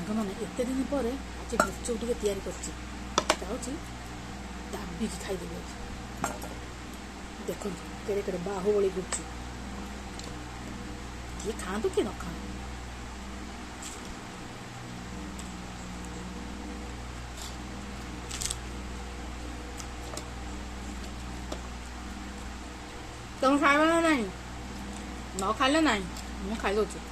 ସାଙ୍ଗମାନେ ଏତେ ଦିନ ପରେ ଆଜି ଗୁପଚୁପ୍ ଟିକେ ତିଆରି କରିଛି। ଯାଉଛି ଦାବିକି ଖାଇଦେବି ଆଜି। ଦେଖନ୍ତୁ କେଡ଼େ କେଡ଼େ ବାହୁବଳି ଗୁପଚୁପ୍। କିଏ ଖାଆନ୍ତୁ କିଏ ନ ଖାଆନ୍ତୁ। ତମେ ଖାଇବ ନା ନାହିଁ? ନ ଖାଇଲେ ନାହିଁ, ମୁଁ ଖାଇଦେଉଛି।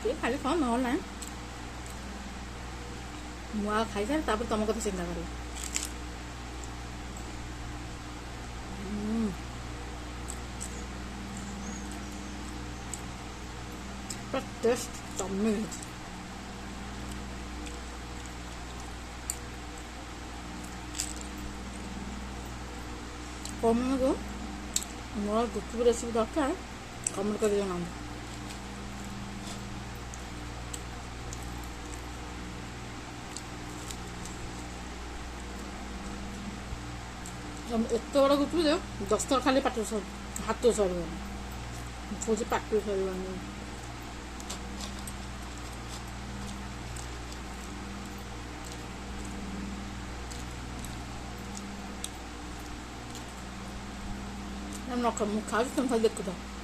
କିଏ ଖାଲି ଖାଅ, ନହେଲେ ନାହିଁ। ମୁଁ ଆଉ ଖାଇସାରେ ତାପରେ ତମ କଥା ଚିନ୍ତା କରିବି। ପୁରା ଟେଷ୍ଟ ଜମି ହେଇଛି। କମେଣ୍ଟକୁ ମୋର ଗୁପଚୁପ୍ ରେସିପି ଦରକାର, କମେଣ୍ଟ କରି ଜଣାନ୍ତୁ। ଏତେ ବଡ଼ ଗୁପଚୁପ୍ ଯେ 10 ଥର ଖାଲି ପାଟିରୁ ହାତରୁ ସରିବନି। କହୁଛି ପାଟିରୁ ସରିବନି। ମୁଁ ଖାଉଛି, ତମେ ଖାଲି ଦେଖୁଥାଅ।